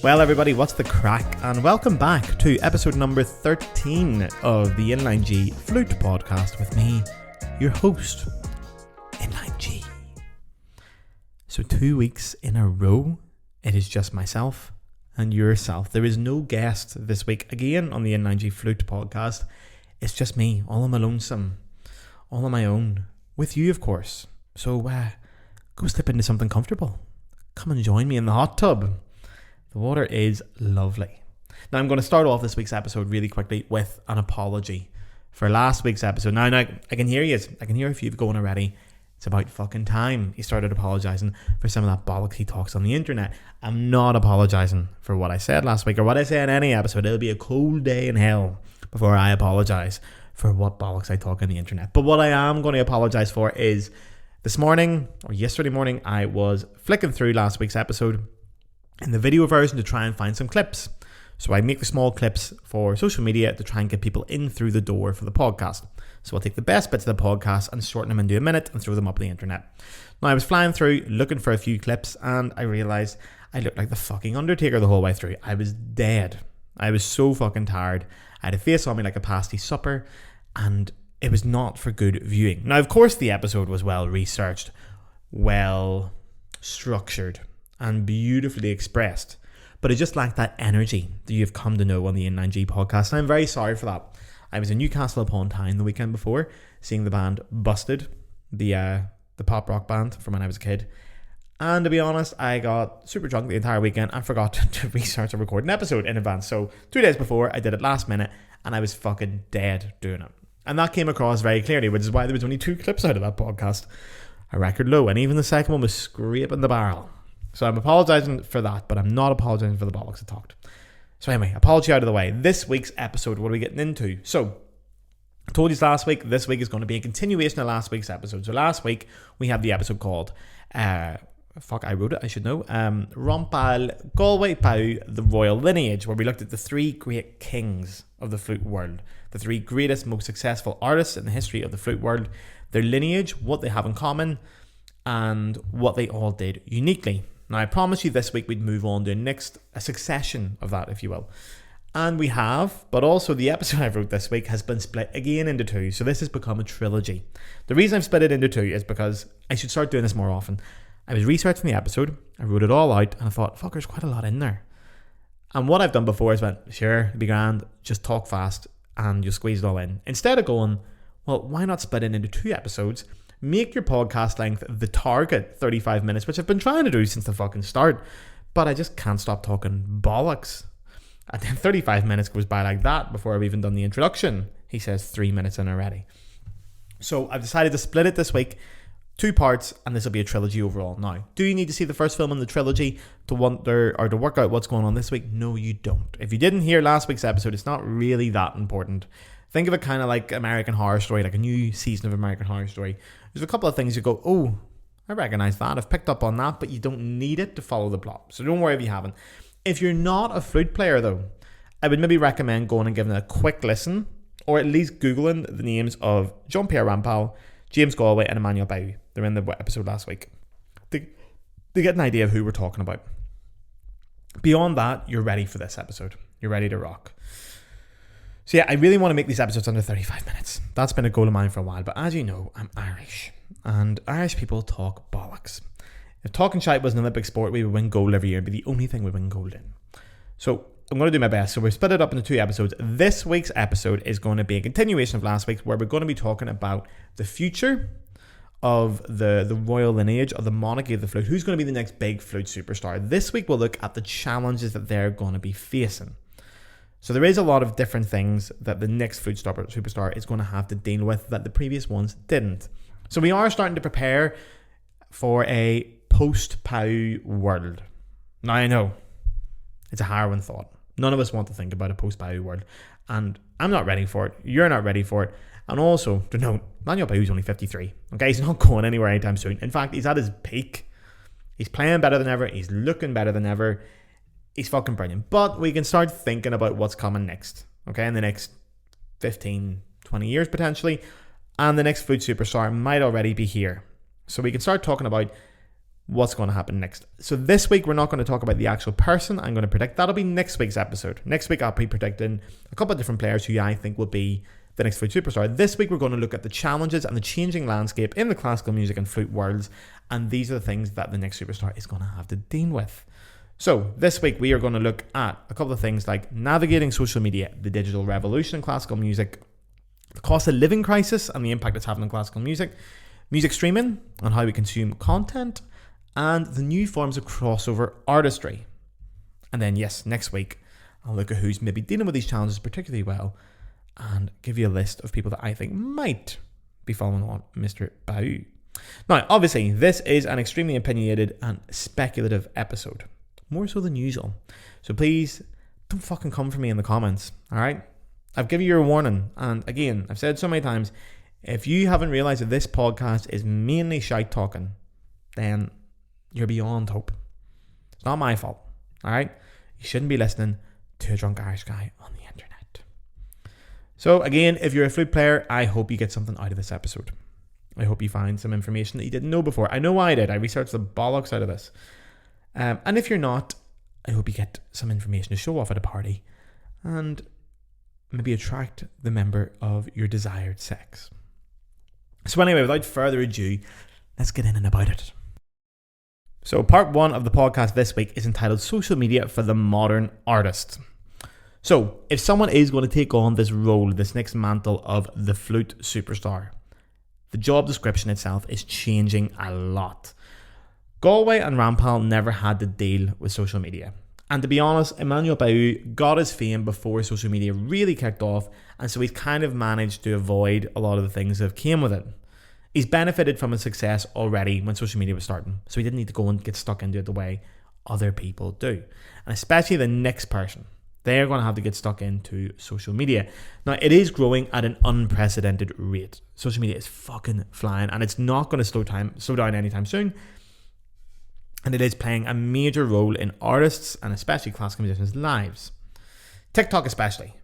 Well, everybody, what's the crack? And welcome back to episode number 13 of the Inline G Flute podcast with me, your host, Inline G. So 2 weeks in a row, it is just myself and yourself. There is no guest this week again on the Inline G Flute podcast. It's just me, all on my lonesome, all on my own, with you, of course. So go slip into something comfortable. Come and join me in the hot tub. The water is lovely. Now, I'm going to start off this week's episode really quickly with an apology for last week's episode. Now I can hear you. I can hear a few of you going already. It's about fucking time he started apologising for some of that bollocks he talks on the internet. I'm not apologising for what I said last week or what I say in any episode. It'll be a cold day in hell before I apologise for what bollocks I talk on the internet. But what I am going to apologise for is this morning or yesterday morning, I was flicking through last week's episode in the video version to try and find some clips. So I make the small clips for social media to try and get people in through the door for the podcast. So I'll take the best bits of the podcast and shorten them into a minute and throw them up on the internet. Now I was flying through looking for a few clips and I realised I looked like the fucking Undertaker the whole way through. I was dead. I was so fucking tired. I had a face on me like a pasty supper and it was not for good viewing. Now of course the episode was well researched, well structured and beautifully expressed, but it just lacked that energy that you've come to know on the Inline G podcast, and I'm very sorry for that. I was in Newcastle upon Tyne the weekend before, seeing the band Busted, the pop rock band from when I was a kid, and to be honest, I got super drunk the entire weekend and forgot to research and record an episode in advance. So 2 days before, I did it last minute, and I was fucking dead doing it, and that came across very clearly, which is why there was only 2 clips out of that podcast, a record low, and even the second one was scraping the barrel. So I'm apologising for that, but I'm not apologising for the bollocks I talked. So anyway, apology out of the way. This week's episode, what are we getting into? So, I told you this last week, this week is going to be a continuation of last week's episode. So last week, we had the episode called, I wrote it, I should know, Rompal Galway Pau, the Royal Lineage, where we looked at the 3 great kings of the flute world, the 3 greatest, most successful artists in the history of the flute world, their lineage, what they have in common, and what they all did uniquely. Now, I promised you this week we'd move on to a succession of that, if you will. And we have, but also the episode I wrote this week has been split again into 2. So this has become a trilogy. The reason I've split it into 2 is because I should start doing this more often. I was researching the episode, I wrote it all out, and I thought, fuck, there's quite a lot in there. And what I've done before is went, sure, it'll be grand, just talk fast, and you'll squeeze it all in. Instead of going, well, why not split it into 2 episodes? Make your podcast length the target 35 minutes, which I've been trying to do since the fucking start, but I just can't stop talking bollocks. And then 35 minutes goes by like that before I've even done the introduction. He says 3 minutes in already. So I've decided to split it this week, 2 parts, and this will be a trilogy overall. Now, do you need to see the first film in the trilogy to wonder or to work out what's going on this week? No, you don't. If you didn't hear last week's episode, it's not really that important. Think of it kind of like American Horror Story, like a new season of American Horror Story. There's a couple of things you go, oh, I recognise that. I've picked up on that, but you don't need it to follow the plot. So don't worry if you haven't. If you're not a flute player, though, I would maybe recommend going and giving it a quick listen, or at least Googling the names of Jean-Pierre Rampal, James Galway, and Emmanuel Bayou. They're in the episode last week. To get an idea of who we're talking about. Beyond that, you're ready for this episode. You're ready to rock. So yeah, I really want to make these episodes under 35 minutes. That's been a goal of mine for a while, but as you know, I'm Irish, and Irish people talk bollocks. If talking shite was an Olympic sport, we would win gold every year and be the only thing we win gold in. So I'm going to do my best. So we've split it up into 2 episodes. This week's episode is going to be a continuation of last week's, where we're going to be talking about the future of the royal lineage of the monarchy of the flute. Who's going to be the next big flute superstar? This week we'll look at the challenges that they're going to be facing. So there is a lot of different things that the next flute superstar is going to have to deal with that the previous ones didn't. So we are starting to prepare for a post-Pau world. Now I know, it's a harrowing thought. None of us want to think about a post-Pau world. And I'm not ready for it. You're not ready for it. And also, to note, Emmanuel Bayou's only 53. Okay, he's not going anywhere anytime soon. In fact, he's at his peak. He's playing better than ever. He's looking better than ever. He's fucking brilliant. But we can start thinking about what's coming next. Okay, in the next 15, 20 years potentially. And the next flute superstar might already be here. So we can start talking about what's going to happen next. So this week, we're not going to talk about the actual person. I'm going to predict. That'll be next week's episode. Next week, I'll be predicting a couple of different players who I think will be the next flute superstar. This week, we're going to look at the challenges and the changing landscape in the classical music and flute worlds. And these are the things that the next superstar is going to have to deal with. So this week, we are going to look at a couple of things like navigating social media, the digital revolution in classical music, the cost of living crisis and the impact it's having on classical music, music streaming and how we consume content, and the new forms of crossover artistry. And then, yes, next week, I'll look at who's maybe dealing with these challenges particularly well and give you a list of people that I think might be following on Mr. Bau. Now, obviously, this is an extremely opinionated and speculative episode, more so than usual. So please, don't fucking come for me in the comments, alright? I've given you a warning, and again, I've said so many times, if you haven't realised that this podcast is mainly shite talking, then you're beyond hope. It's not my fault, alright? You shouldn't be listening to a drunk Irish guy on the internet. So again, if you're a flute player, I hope you get something out of this episode. I hope you find some information that you didn't know before. I know I did. I researched the bollocks out of this. And if you're not, I hope you get some information to show off at a party and maybe attract the member of your desired sex. So anyway, without further ado, let's get in and about it. So part one of the podcast this week is entitled Social Media for the Modern Artist. So if someone is going to take on this role, this next mantle of the flute superstar, the job description itself is changing a lot. Galway and Rampal never had to deal with social media. And to be honest, Emmanuel Bau got his fame before social media really kicked off, and so he's kind of managed to avoid a lot of the things that came with it. He's benefited from his success already when social media was starting, so he didn't need to go and get stuck into it the way other people do. And especially the next person, they're going to have to get stuck into social media. Now, it is growing at an unprecedented rate. Social media is fucking flying, and it's not going to slow down anytime soon. And it is playing a major role in artists and especially classical musicians' lives. TikTok especially.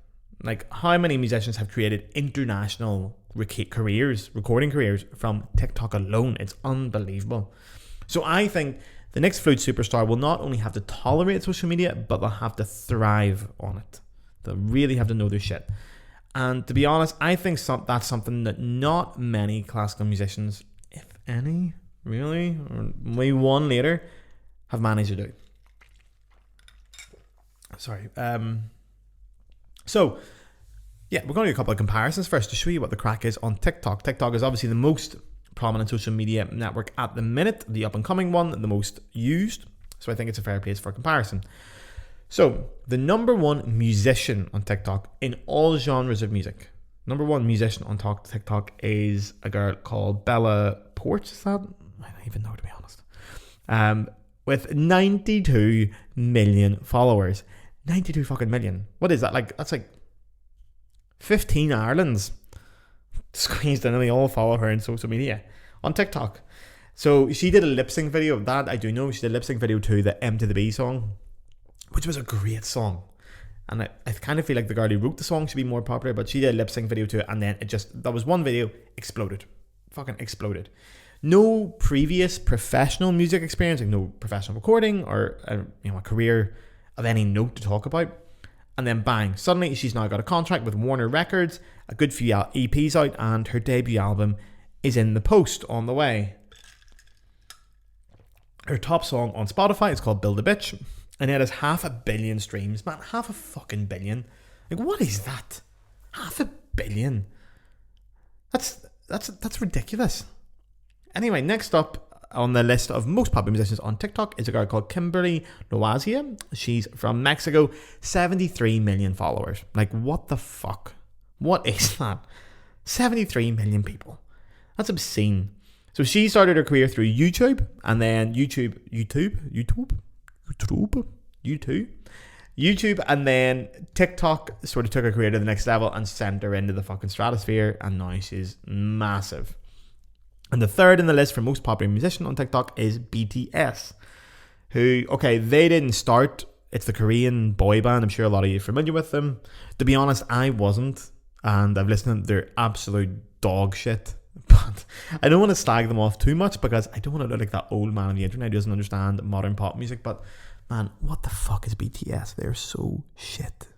Like, how many musicians have created international recording careers from TikTok alone? It's unbelievable. So I think the next flute superstar will not only have to tolerate social media, but they'll have to thrive on it. They'll really have to know their shit. And to be honest, I think that's something that not many classical musicians, if any, really, or maybe one later, have managed to do. Sorry. So, yeah, we're going to do a couple of comparisons first to show you what the crack is on TikTok. TikTok is obviously the most prominent social media network at the minute, the up-and-coming one, the most used. So I think it's a fair place for comparison. So, the number one musician on TikTok in all genres of music, number one musician on TikTok is a girl called Bella Porch. Is that? I don't even know, to be honest. With 92 million followers. 92 fucking million. What is that? That's like 15 Irelands squeezed in, and they all follow her in social media on TikTok. So she did a lip sync video of that. I do know she did a lip sync video to the M to the B song, which was a great song. And I kind of feel like the girl who wrote the song should be more popular, but she did a lip sync video to it, and then that was one video, exploded. Fucking exploded. No previous professional music experience, like no professional recording or a career of any note to talk about. And then bang, suddenly she's now got a contract with Warner Records, a good few EPs out, and her debut album is in the post on the way. Her top song on Spotify is called Build a Bitch, and it has 500 million streams. Man, 500 million. Like, what is that? 500 million. That's ridiculous. Anyway, next up on the list of most popular musicians on TikTok is a girl called Kimberly Loaiza. She's from Mexico. 73 million followers. Like, what the fuck? What is that? 73 million people. That's obscene. So she started her career through YouTube, and then YouTube, and then TikTok sort of took her career to the next level and sent her into the fucking stratosphere, and now she's massive. And the third in the list for most popular musician on TikTok is BTS, who, okay, they didn't start. It's the Korean boy band. I'm sure a lot of you are familiar with them. To be honest, I wasn't, and I've listened to their absolute dog shit But I don't want to slag them off too much because I don't want to look like that old man on the internet who doesn't understand modern pop music. But man, what the fuck is BTS? They're so shit.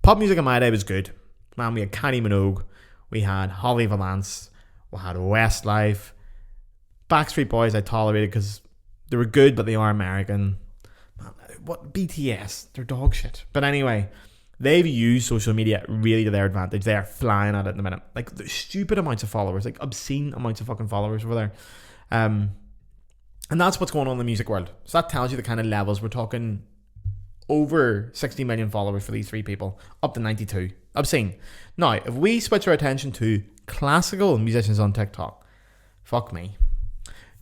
Pop music in my day was good. Man, we had Kylie Minogue, we had Holly Valance, we had Westlife, Backstreet Boys I tolerated because they were good, but they are American. Man, what BTS? They're dog shit. But anyway, they've used social media really to their advantage. They are flying at it in a minute. Like, the stupid amounts of followers, like obscene amounts of fucking followers over there. And that's what's going on in the music world. So that tells you the kind of levels. We're talking over 60 million followers for these three people, up to 92. Obscene. Now, if we switch our attention to classical musicians on TikTok, fuck me.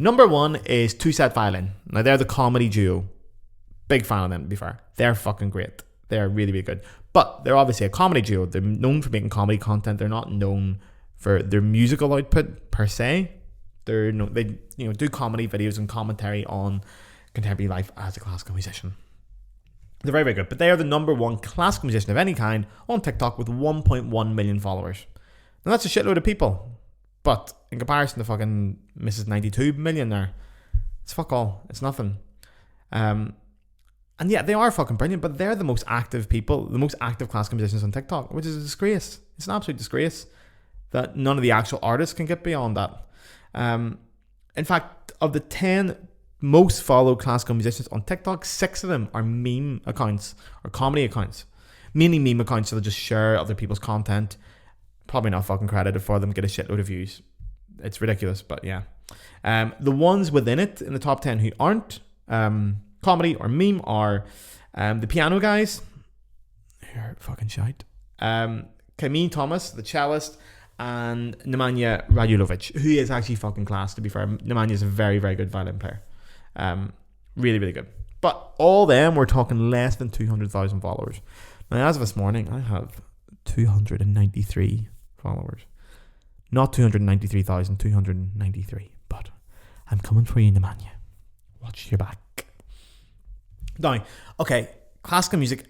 Number one is Two Set Violin. Now, they're the comedy duo. Big fan of them, to be fair. They're fucking great. They're really, really good. But they're obviously a comedy duo. They're known for making comedy content. They're not known for their musical output per se. They do comedy videos and commentary on contemporary life as a classical musician. They're very, very good. But they are the number one classical musician of any kind on TikTok with 1.1 million followers. Now, that's a shitload of people. But in comparison to fucking Mrs. 92 million there, it's fuck all. It's nothing. And yeah, they are fucking brilliant, but they're the most active people, the most active classical musicians on TikTok, which is a disgrace. It's an absolute disgrace that none of the actual artists can get beyond that. In fact, of the 10 most followed classical musicians on TikTok, 6 of them are meme accounts or comedy accounts. Mainly meme accounts, so they just share other people's content. Probably not fucking credited for them, get a shitload of views. It's ridiculous, but yeah. The ones within it, in the top 10 who aren't comedy or meme are the piano guys, who are fucking shite. Kameen Thomas, the cellist, and Nemanja Radulovic, who is actually fucking class, to be fair. Nemanja is a very, very good violin player. Really, really good. But all them, we're talking less than 200,000 followers. Now, as of this morning, I have 293 followers. Not 293,000, 293. But I'm coming for you, Nemanja. Watch your back. Now, okay, classical music,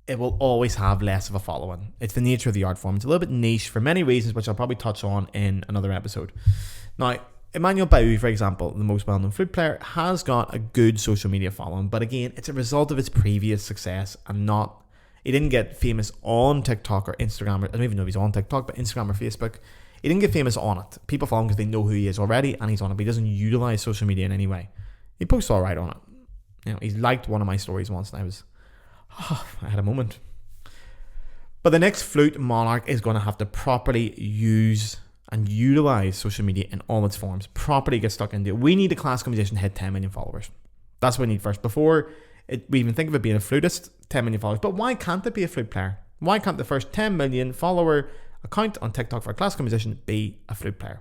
it will always have less of a following. It's the nature of the art form. It's a little bit niche for many reasons, which I'll probably touch on in another episode. Now, Emmanuel Bau, for example, the most well-known flute player, has got a good social media following, but again, it's a result of his previous success and not... He didn't get famous on TikTok or Instagram, or I don't even know if he's on TikTok, but Instagram or Facebook. He didn't get famous on it. People follow him because they know who he is already, and he's on it, but he doesn't utilize social media in any way. He posts all right on it. You know, he liked one of my stories once, and I had a moment. But the next flute, Monarch, is going to have to properly use and utilize social media in all its forms. Properly get stuck into it. We need a classical musician to hit 10 million followers. That's what we need first. Before we even think of it being a flutist, 10 million followers. But why can't it be a flute player? Why can't the first 10 million follower account on TikTok for a classical musician be a flute player?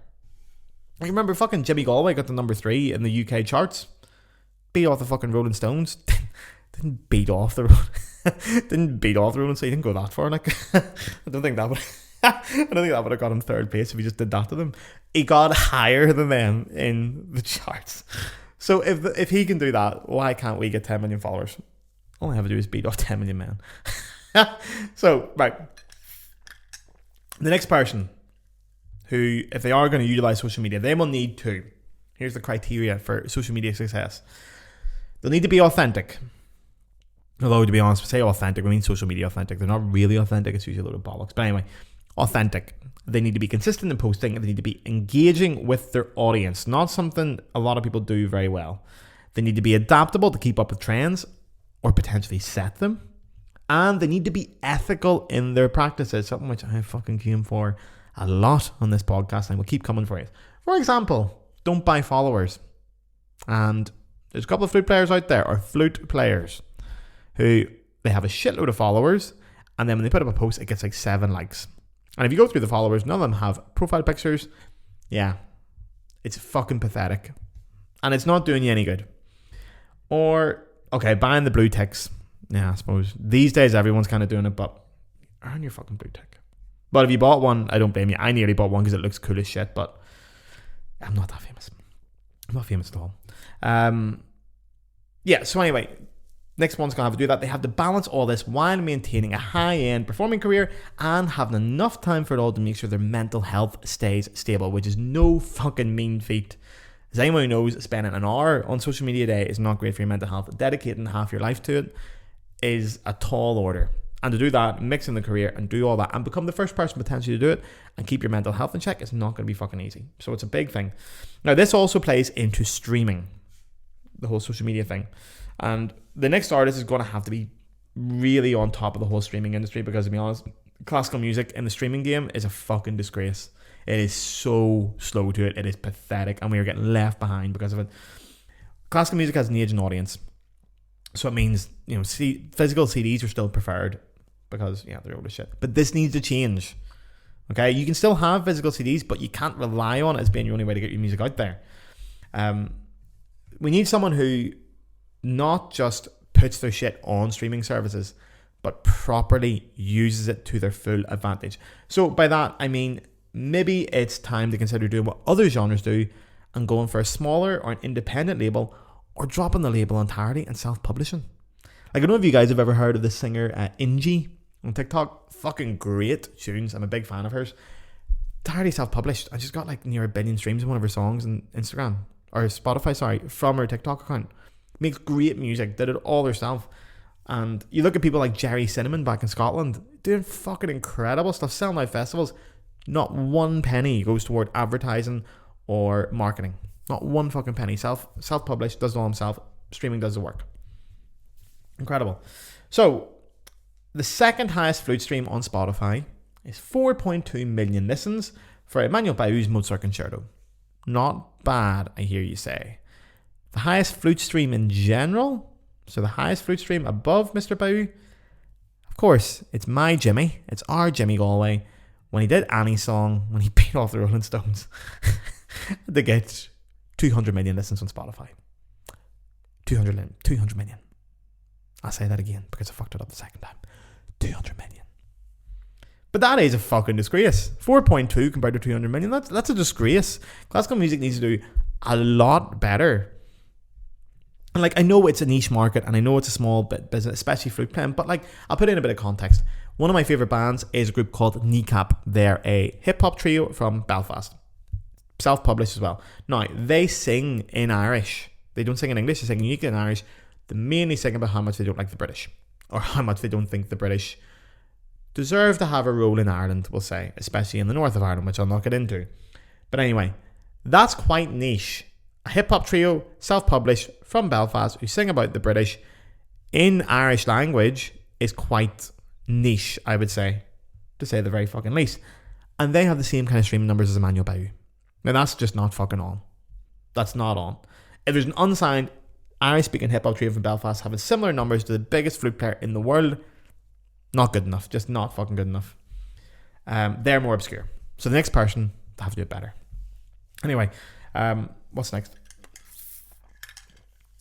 You remember fucking Jimmy Galway got to number 3 in the UK charts? Beat off the fucking Rolling Stones. Didn't beat off the Rolling Stones. He didn't go that far. Like, I don't think that would have got him third place if he just did that to them. He got higher than them in the charts. So if he can do that, why can't we get 10 million followers? All I have to do is beat off 10 million men. So, right. The next person who, if they are going to utilize social media, they will need to. Here's the criteria for social media success. They'll need to be authentic. Although, to be honest, we say authentic, we mean social media authentic. They're not really authentic. It's usually a load of bollocks. But anyway, authentic. They need to be consistent in posting. They need to be engaging with their audience. Not something a lot of people do very well. They need to be adaptable to keep up with trends or potentially set them. And they need to be ethical in their practices. Something which I fucking came for a lot on this podcast and will keep coming for you. For example, don't buy followers. And there's a couple of flute players out there, or flute players, who they have a shitload of followers, and then when they put up a post, it gets like 7 likes. And if you go through the followers, none of them have profile pictures. Yeah, it's fucking pathetic. And it's not doing you any good. Or, okay, buying the blue ticks. Yeah, I suppose. These days, everyone's kind of doing it, but earn your fucking blue tick. But if you bought one, I don't blame you. I nearly bought one because it looks cool as shit, but I'm not that famous. I'm not famous at all. Yeah, so anyway, Next one's going to have to do that. They have to balance all this while maintaining a high-end performing career and having enough time for it all to make sure their mental health stays stable, which is no fucking mean feat. As anyone who knows, spending an hour on social media a day is not great for your mental health. Dedicating half your life to it is a tall order. And to do that, mix in the career and do all that and become the first person potentially to do it and keep your mental health in check is not going to be fucking easy. So it's a big thing. Now, this also plays into streaming, the whole social media thing. And the next artist is going to have to be really on top of the whole streaming industry because, to be honest, classical music in the streaming game is a fucking disgrace. It is so slow to it. It is pathetic. And we are getting left behind because of it. Classical music has an aging audience. So it means, physical CDs are still preferred because, they're old as shit. But this needs to change. Okay? You can still have physical CDs, but you can't rely on it as being your only way to get your music out there. We need someone who not just puts their shit on streaming services, but properly uses it to their full advantage. So by that, I mean, maybe it's time to consider doing what other genres do and going for a smaller or an independent label or dropping the label entirely and self-publishing. Like, I don't know if you guys have ever heard of the singer Inline G on TikTok. Fucking great tunes. I'm a big fan of hers. Entirely self-published. I just got like near 1 billion streams on one of her songs on Instagram or Spotify, from her TikTok account. Makes great music, did it all herself. And you look at people like Jerry Cinnamon back in Scotland, doing fucking incredible stuff, selling out festivals. Not one penny goes toward advertising or marketing. Not one fucking penny. Self-published, does it all himself. Streaming does the work. Incredible. So, the second highest flute stream on Spotify is 4.2 million listens for Emmanuel Bayou's Mozart Concerto. Not bad, I hear you say. The highest flute stream in general, so the highest flute stream above Mr. Bayou, of course, it's my Jimmy. It's our Jimmy Galway. When he did Annie's song, when he beat off the Rolling Stones, they get 200 million listens on Spotify. 200 million. I'll say that again because I fucked it up the second time. 200 million. But that is a fucking disgrace. 4.2 compared to 200 million. That's a disgrace. Classical music needs to do a lot better. And like, I know it's a niche market and I know it's a small bit business, especially flute playing, but like, I'll put in a bit of context. One of my favourite bands is a group called Kneecap. They're a hip-hop trio from Belfast. Self-published as well. Now, they sing in Irish. They don't sing in English, they sing uniquely in Irish. They mainly sing about how much they don't like the British, or how much they don't think the British deserve to have a role in Ireland, we'll say, especially in the north of Ireland, which I'll not get into. But anyway, that's quite niche. A hip-hop trio, self-published, from Belfast, who sing about the British in Irish language is quite niche, I would say, to say the very fucking least. And they have the same kind of streaming numbers as Emmanuel Bayou. Now that's just not fucking on. That's not on. If there's an unsigned Irish-speaking hip-hop trio from Belfast having similar numbers to the biggest flute player in the world, not good enough. Just not fucking good enough. They're more obscure. So the next person to have to do it better. Anyway, what's next?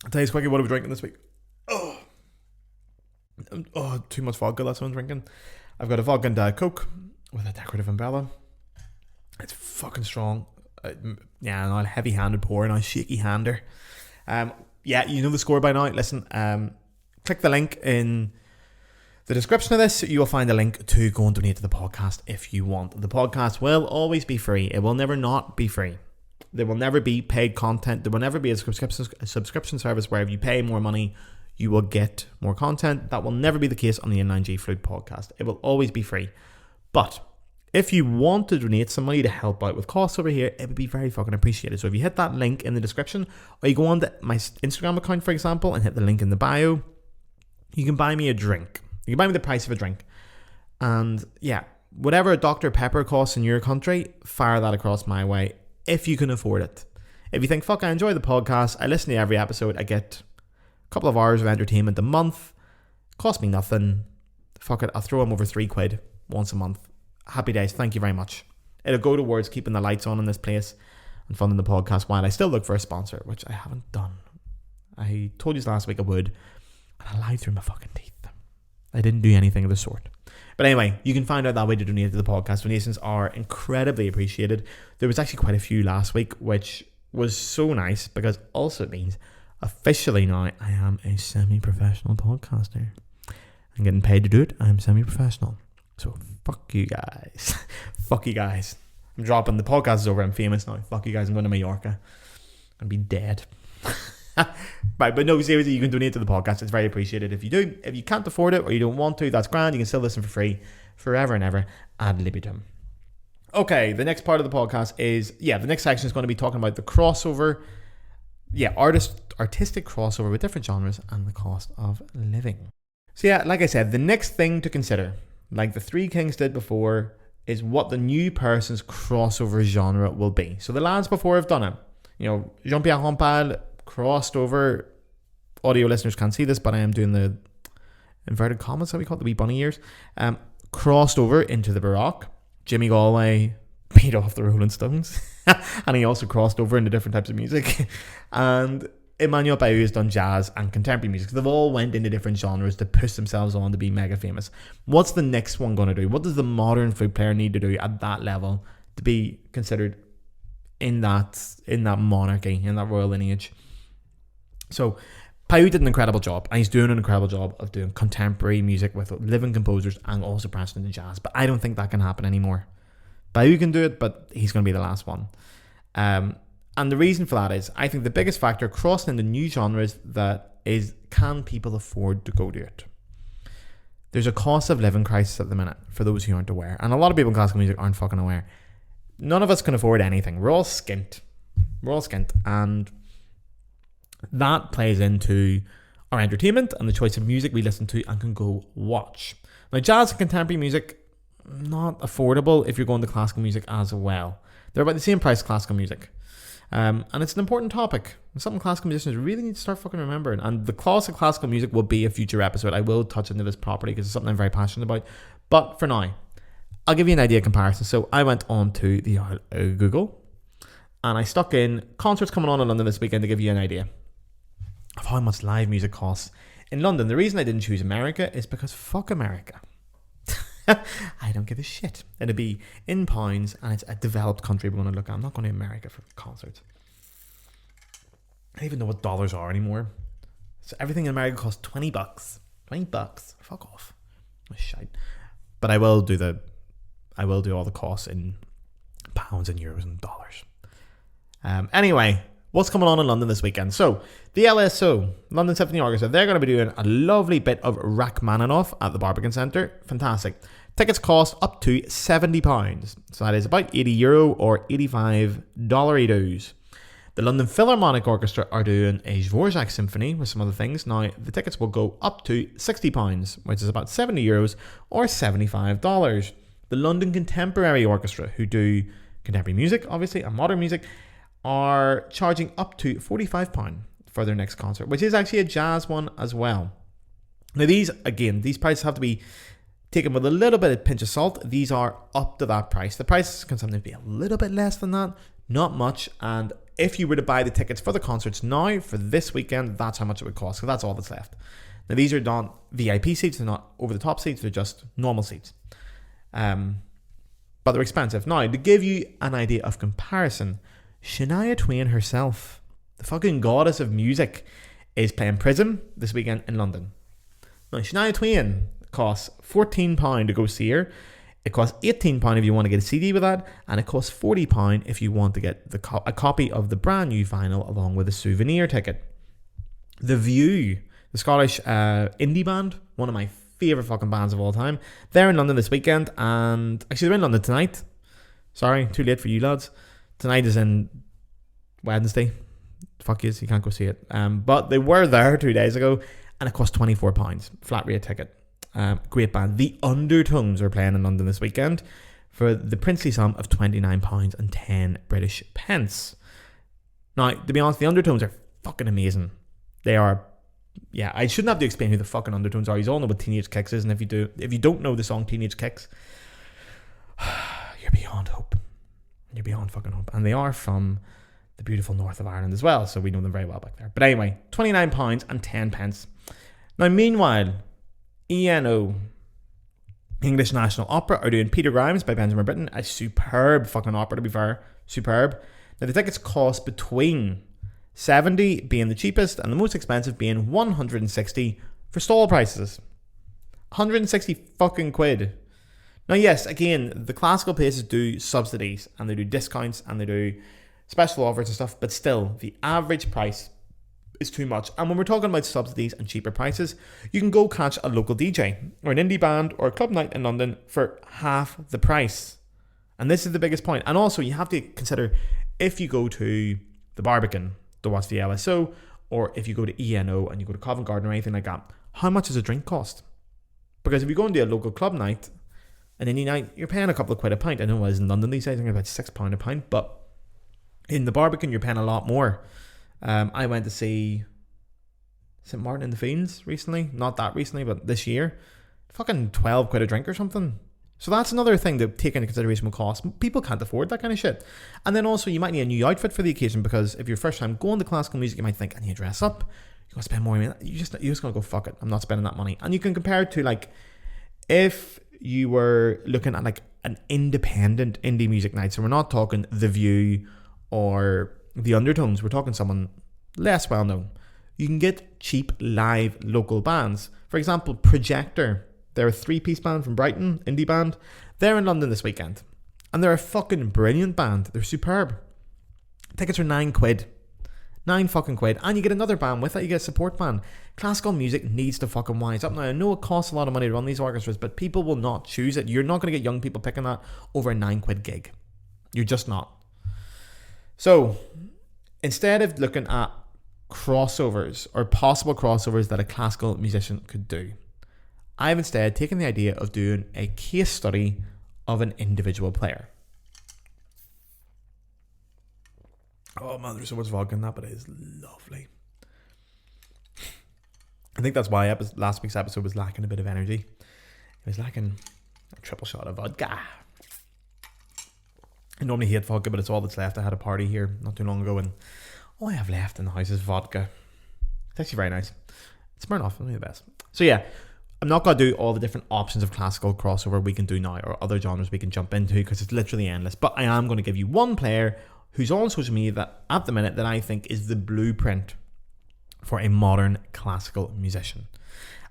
I'll tell you quickly what I'm drinking this week. Oh, too much vodka, that's what I'm drinking. I've got a vodka and Diet Coke with a decorative umbrella. It's fucking strong. Not a heavy-handed pour, not a shaky hander. You know the score by now. Listen, click the link in the description of this. You will find a link to go and donate to the podcast if you want. The podcast will always be free. It will never not be free. There will never be paid content. There will never be a subscription service where if you pay more money, you will get more content. That will never be the case on the Inline G Flute podcast. It will always be free. But if you want to donate some money to help out with costs over here, it would be very fucking appreciated. So if you hit that link in the description, or you go on to my Instagram account, for example, and hit the link in the bio, you can buy me a drink. You can buy me the price of a drink. And yeah, whatever a Dr. Pepper costs in your country, fire that across my way if you can afford it. If you think, fuck, I enjoy the podcast, I listen to every episode, I get a couple of hours of entertainment a month, cost me nothing, fuck it, I'll throw them over £3 once a month. Happy days, thank you very much. It'll go towards keeping the lights on in this place and funding the podcast while I still look for a sponsor, which I haven't done. I told you last week I would, and I lied through my fucking teeth. I didn't do anything of the sort. But anyway, you can find out that way to donate to the podcast. Donations are incredibly appreciated. There was actually quite a few last week, which was so nice because also it means Officially now, I am a semi-professional podcaster. I'm getting paid to do it. I'm semi-professional. So fuck you guys. Fuck you guys. I'm dropping. The podcast is over. I'm famous now. Fuck you guys. I'm going to Mallorca. I'm be dead. Right, but no, seriously, you can donate to the podcast. It's very appreciated if you do. If you can't afford it or you don't want to, that's grand. You can still listen for free forever and ever ad libitum. Okay, the next part of the podcast is, the next section is going to be talking about the crossover, artistic crossover with different genres and the cost of living. So like I said, the next thing to consider, like the Three Kings did before, is what the new person's crossover genre will be. So the lads before have done it. Jean-Pierre Rampal crossed over. Audio listeners can't see this, but I am doing the inverted commas that we call it, the wee bunny ears. Crossed over into the Baroque. Jimmy Galway beat off the Rolling Stones. And he also crossed over into different types of music. And Emmanuel Bayou has done jazz and contemporary music. They've all went into different genres to push themselves on to be mega famous. What's the next one going to do? What does the modern flute player need to do at that level to be considered in that monarchy, in that royal lineage? So Bayou did an incredible job, and he's doing an incredible job of doing contemporary music with living composers and also branching into jazz. But I don't think that can happen anymore. Bayou can do it, but he's going to be the last one. And the reason for that is, I think the biggest factor crossing into new genres can people afford to go to it? There's a cost of living crisis at the minute, for those who aren't aware. And a lot of people in classical music aren't fucking aware. None of us can afford anything. We're all skint. And that plays into our entertainment and the choice of music we listen to and can go watch. Now, jazz and contemporary music, not affordable if you're going to classical music as well. They're about the same price as classical music. And it's an important topic. It's something classical musicians really need to start fucking remembering. And the cost of classical music will be a future episode. I will touch into this properly because it's something I'm very passionate about. But for now, I'll give you an idea of comparison. So I went on to the Google and I stuck in concerts coming on in London this weekend to give you an idea of how much live music costs in London. The reason I didn't choose America is because fuck America. I don't give a shit. It'll be in pounds and it's a developed country we're going to look at. I'm not going to America for concerts. I don't even know what dollars are anymore. So everything in America costs $20. $20. Fuck off. Shite. But I will do all the costs in pounds and euros and dollars. Anyway, what's coming on in London this weekend? So the LSO, London Symphony Orchestra, they're going to be doing a lovely bit of Rachmaninoff at the Barbican Centre. Fantastic. Tickets cost up to £70. So that is about €80 or $85. The London Philharmonic Orchestra are doing a Dvorak symphony with some other things. Now, the tickets will go up to £60, which is about €70 or $75. The London Contemporary Orchestra, who do contemporary music, obviously, and modern music, are charging up to £45 for their next concert, which is actually a jazz one as well. Now, these prices have to be taken with a little bit of pinch of salt. These are up to that price. The price can sometimes be a little bit less than that, not much. And if you were to buy the tickets for the concerts now, for this weekend, that's how much it would cost, because that's all that's left. Now, these are not VIP seats, they're not over-the-top seats, they're just normal seats. But they're expensive. Now, to give you an idea of comparison, Shania Twain herself, the fucking goddess of music, is playing Prism this weekend in London. Now, Shania Twain costs £14 to go see her. It costs £18 if you want to get a CD with that, and it costs £40 if you want to get a copy of the brand new vinyl along with a souvenir ticket. The View, the Scottish indie band, one of my favourite fucking bands of all time, they're in London this weekend, and actually they're in London tonight. Sorry, too late for you lads. Tonight is in Wednesday. Fuck you can't go see it. But they were there 2 days ago, and it cost £24, flat rate ticket. Great band. The Undertones are playing in London this weekend for the princely sum of £29 and 10 British pence. Now, to be honest, the Undertones are fucking amazing. They are. Yeah, I shouldn't have to explain who the fucking Undertones are. You all know what Teenage Kicks is, and if you don't know the song Teenage Kicks, you're beyond hope. You're beyond fucking hope. And they are from the beautiful north of Ireland as well, so we know them very well back there. But anyway, £29 and 10 pence. Now, meanwhile, ENO, English National Opera, are doing Peter Grimes by Benjamin Britten, a superb fucking opera, to be fair. Superb. Now, the tickets cost between 70 being the cheapest and the most expensive being 160 for stall prices. 160 fucking quid. Now yes, again, the classical places do subsidies and they do discounts and they do special offers and stuff, but still, the average price is too much. And when we're talking about subsidies and cheaper prices, you can go catch a local DJ or an indie band or a club night in London for half the price. And this is the biggest point. And also, you have to consider if you go to the Barbican to watch the LSO, or if you go to ENO and you go to Covent Garden or anything like that, how much does a drink cost? Because if you go into a local club night, an indie night, you're paying a couple of quid a pint. I know it is in London these days, I think about £6 a pint, but in the Barbican, you're paying a lot more. I went to see St. Martin in the Fields recently. Not that recently, but this year. Fucking 12 quid a drink or something. So that's another thing to take into consideration with cost. People can't afford that kind of shit. And then also, you might need a new outfit for the occasion, because if you're first time going to classical music, you might think, I need to dress up. You're going to spend more money. You're just going to go, fuck it, I'm not spending that money. And you can compare it to, like, if you were looking at, like, an independent indie music night. So we're not talking The View or The Undertones. We're talking someone less well known. You can get cheap live local bands. For example, Projector. They're a 3-piece band from Brighton, indie band. They're in London this weekend. And they're a fucking brilliant band. They're superb. Tickets are 9 quid. 9 fucking quid. And you get another band with it. You get a support band. Classical music needs to fucking wise up. Now, I know it costs a lot of money to run these orchestras, but people will not choose it. You're not going to get young people picking that over a 9 quid gig. You're just not. So, instead of looking at crossovers or possible crossovers that a classical musician could do, I've instead taken the idea of doing a case study of an individual player. Oh man, there's so much vodka in that, but it is lovely. I think that's why last week's episode was lacking a bit of energy. It was lacking a triple shot of vodka. I normally hate vodka, but it's all that's left. I had a party here not too long ago, and all I have left in the house is vodka. It's actually very nice. It's Smirnoff, only the best. So yeah, I'm not going to do all the different options of classical crossover we can do now, or other genres we can jump into, because it's literally endless. But I am going to give you one player who's on social media that at the minute that I think is the blueprint for a modern classical musician.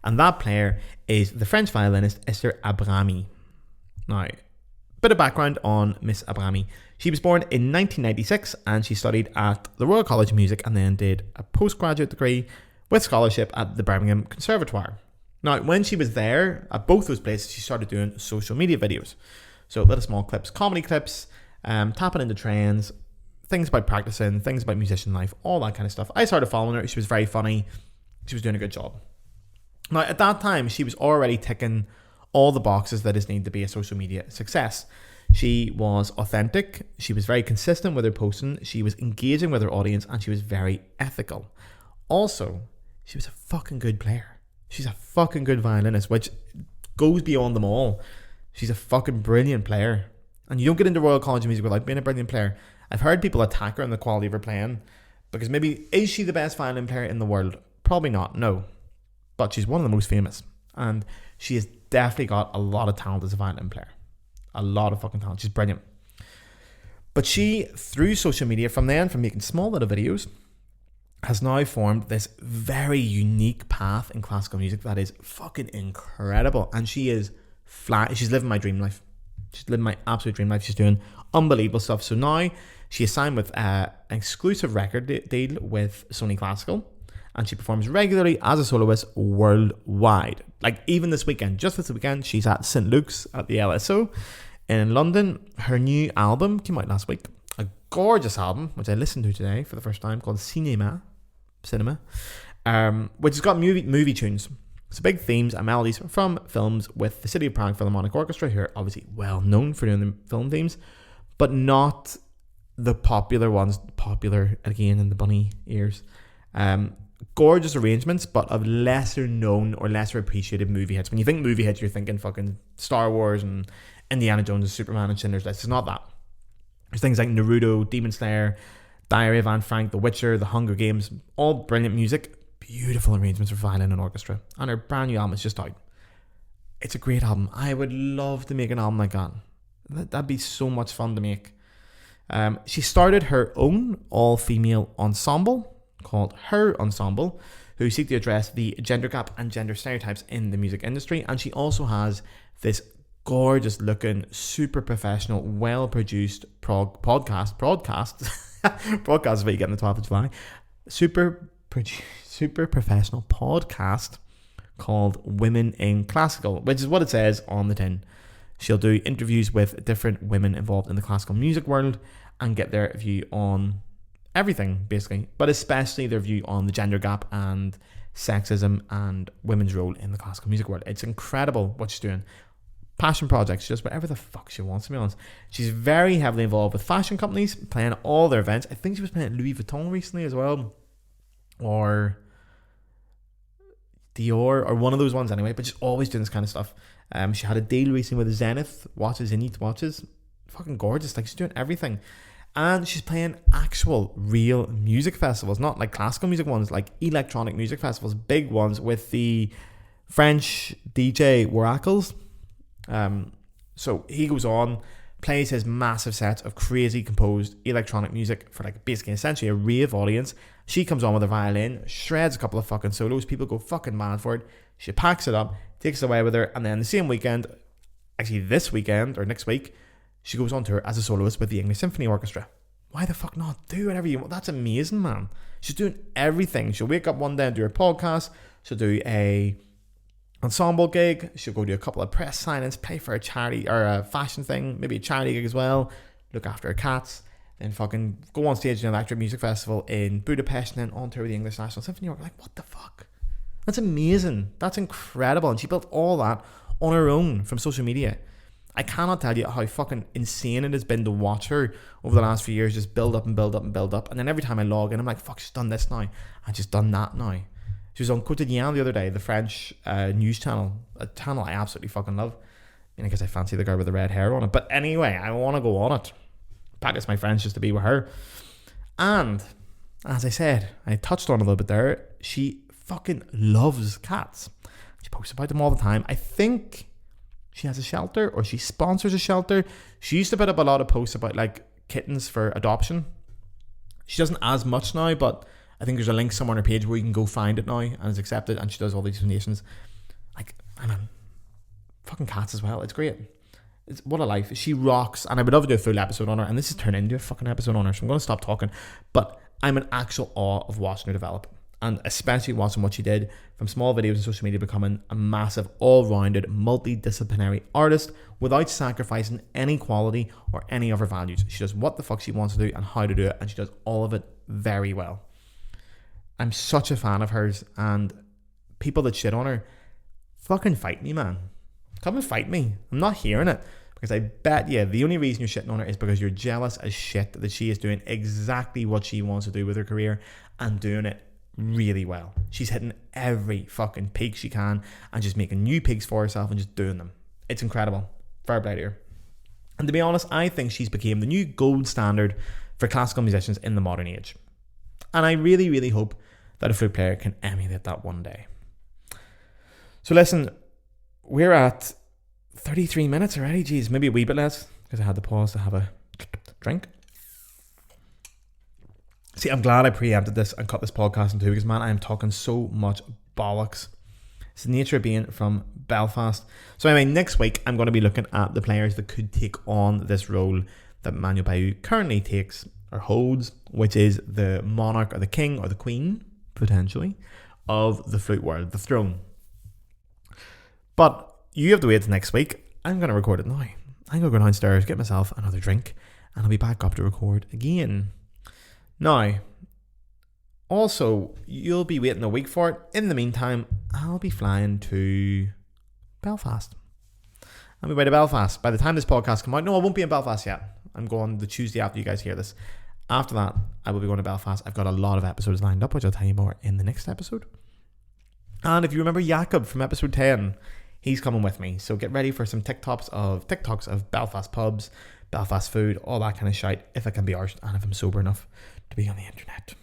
And that player is the French violinist Esther Abrami. Now, bit of background on Miss Abrami. She was born in 1996 and she studied at the Royal College of Music and then did a postgraduate degree with scholarship at the Birmingham Conservatoire. Now, when she was there, at both those places, she started doing social media videos. So little small clips, comedy clips, tapping into trends, things about practicing, things about musician life, all that kind of stuff. I started following her. She was very funny. She was doing a good job. Now, at that time, she was already ticking all the boxes that is needed to be a social media success. She was authentic. She was very consistent with her posting. She was engaging with her audience, and she was very ethical. Also, she was a fucking good player. She's a fucking good violinist, which goes beyond them all. She's a fucking brilliant player. And you don't get into Royal College of Music without being a brilliant player. I've heard people attack her on the quality of her playing, because maybe, is she the best violin player in the world? Probably not, no. But she's one of the most famous. And she has definitely got a lot of talent as a violin player. A lot of fucking talent. She's brilliant. But she, through social media, from making small little videos, has now formed this very unique path in classical music that is fucking incredible. And she is flat. She's living my dream life. She's living my absolute dream life. She's doing unbelievable stuff. So now she is signed with an exclusive record deal with Sony Classical, and she performs regularly as a soloist worldwide. Like even this weekend, just this weekend, she's at St. Luke's at the LSO in London. Her new album came out last week. A gorgeous album, which I listened to today for the first time, called Cinema, which has got movie tunes. So big themes and melodies from films with the City of Prague Philharmonic Orchestra, who are obviously well known for doing the film themes, but not the popular ones, popular again in the bunny ears. Gorgeous arrangements, but of lesser known or lesser appreciated movie hits. When you think movie hits, you're thinking fucking Star Wars and Indiana Jones and Superman and Schindler's List. It's not that. There's things like Naruto, Demon Slayer, Diary of Anne Frank, The Witcher, The Hunger Games, all brilliant music, beautiful arrangements for violin and orchestra. And her brand new album is just out. It's a great album. I would love to make an album like that. That'd be so much fun to make. She started her own all-female ensemble called Her Ensemble, who seek to address the gender gap and gender stereotypes in the music industry. And she also has this gorgeous looking, super professional, well produced broadcast is what you get on the 12th of July, super professional podcast called Women in Classical, which is what it says on the tin. She'll do interviews with different women involved in the classical music world and get their view on everything, basically, but especially their view on the gender gap and sexism and women's role in the classical music world. It's incredible what she's doing. Passion projects, just whatever the fuck she wants, to be honest. She's very heavily involved with fashion companies, playing all their events. I think she was playing at Louis Vuitton recently as well, or Dior, or one of those ones anyway, but she's always doing this kind of stuff. She had a deal recently with Zenith watches. Fucking gorgeous. Like, she's doing everything. And she's playing actual real music festivals, not like classical music ones, like electronic music festivals, big ones with the French DJ Waracles. So he goes on, plays his massive sets of crazy composed electronic music for like basically essentially a rave audience. She comes on with a violin, shreds a couple of fucking solos, people go fucking mad for it. She packs it up, takes it away with her, and then the same weekend, actually this weekend or next week, she goes on tour as a soloist with the English Symphony Orchestra. Why the fuck not? Do whatever you want. That's amazing, man. She's doing everything. She'll wake up one day and do her podcast. She'll do a ensemble gig. She'll go do a couple of press signings, play for a charity or a fashion thing, maybe a charity gig as well, look after her cats, then fucking go on stage in an electric music festival in Budapest and then on tour with the English National Symphony Orchestra. Like, what the fuck? That's amazing. That's incredible. And she built all that on her own from social media. I cannot tell you how fucking insane it has been to watch her over the last few years just build up. And then every time I log in, I'm like, fuck, she's done this now and she's done that now. She was on Quotidien the other day, the French news channel, a channel I absolutely fucking love. I mean, I guess I fancy the girl with the red hair on it. But anyway, I want to go on it. Practice my French just to be with her. And, as I said, I touched on it a little bit there, she fucking loves cats. She posts about them all the time. I think she has a shelter, or she sponsors a shelter. She used to put up a lot of posts about like kittens for adoption. She doesn't as much now, but I think there's a link somewhere on her page where you can go find it now, and it's accepted, and she does all these donations. Like, I mean, fucking cats as well. It's great. It's, what a life. She rocks, and I would love to do a full episode on her, and this has turned into a fucking episode on her, so I'm going to stop talking. But I'm in actual awe of watching her develop, and especially watching what she did from small videos and social media, becoming a massive, all-rounded, multidisciplinary artist without sacrificing any quality or any of her values. She does what the fuck she wants to do and how to do it, and she does all of it very well. I'm such a fan of hers, and people that shit on her, fucking fight me, man. Come and fight me. I'm not hearing it, because I bet you the only reason you're shitting on her is because you're jealous as shit that she is doing exactly what she wants to do with her career and doing it really well. She's hitting every fucking peak she can and just making new peaks for herself and just doing them. It's incredible. Fair play to her. And to be honest, I think she's became the new gold standard for classical musicians in the modern age. And I really, really hope that a flute player can emulate that one day. So listen, we're at 33 minutes already. Jeez, maybe a wee bit less, because I had to pause to have a drink. See, I'm glad I preempted this and cut this podcast in two, because man, I am talking so much bollocks. It's the nature of being from Belfast. So anyway, next week I'm going to be looking at the players that could take on this role that Manuel Bayou currently takes or holds, which is the monarch or the king or the queen, potentially, of the flute world, the throne. But you have to wait till next week. I'm going to record it now. I'm going to go downstairs, get myself another drink, and I'll be back up to record again. Now, also, you'll be waiting a week for it. In the meantime, I'll be flying to Belfast. I'll be away to Belfast. By the time this podcast comes out, no, I won't be in Belfast yet. I'm going the Tuesday after you guys hear this. After that, I will be going to Belfast. I've got a lot of episodes lined up, which I'll tell you more in the next episode. And if you remember Jakob from episode 10, he's coming with me. So get ready for some TikToks of Belfast pubs, Belfast food, all that kind of shite, if I can be arsed and if I'm sober enough to be on the internet.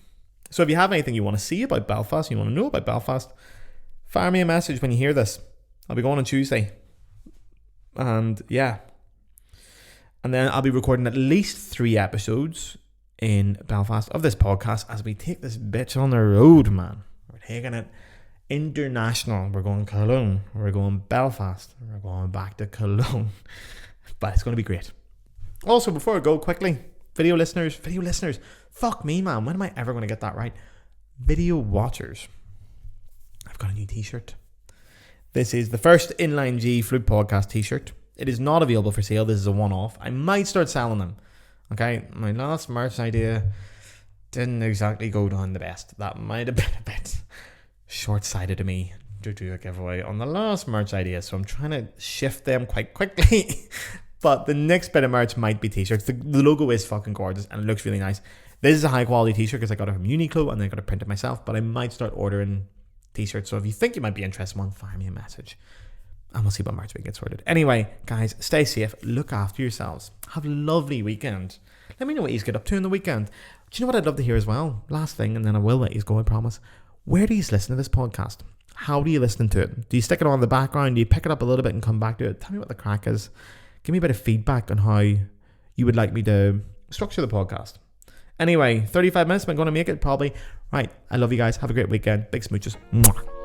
So if you have anything you want to see about Belfast, you want to know about Belfast, fire me a message when you hear this. I'll be going on Tuesday. And yeah. And then I'll be recording at least 3 episodes in Belfast of this podcast as we take this bitch on the road, man. We're taking it international. We're going Cologne. We're going Belfast. We're going back to Cologne. But it's going to be great. Also, before I go quickly, video listeners, fuck me, man. When am I ever going to get that right? Video watchers. I've got a new t-shirt. This is the first Inline G Flute podcast t-shirt. It is not available for sale. This is a one-off. I might start selling them. Okay, my last merch idea didn't exactly go down the best. That might have been a bit short-sighted of me to do a giveaway on the last merch idea. So I'm trying to shift them quite quickly. But the next bit of merch might be t-shirts. The logo is fucking gorgeous and it looks really nice. This is a high-quality t-shirt because I got it from Uniqlo and then I got it printed myself. But I might start ordering t-shirts. So if you think you might be interested in one, fire me a message. And we'll see what merch we get sorted. Anyway, guys, stay safe. Look after yourselves. Have a lovely weekend. Let me know what you get up to in the weekend. Do you know what I'd love to hear as well? Last thing, and then I will let you go, I promise. Where do you listen to this podcast? How do you listen to it? Do you stick it on in the background? Do you pick it up a little bit and come back to it? Tell me what the crack is. Give me a bit of feedback on how you would like me to structure the podcast. Anyway, 35 minutes. I'm going to make it probably. Right. I love you guys. Have a great weekend. Big smooches. Mwah.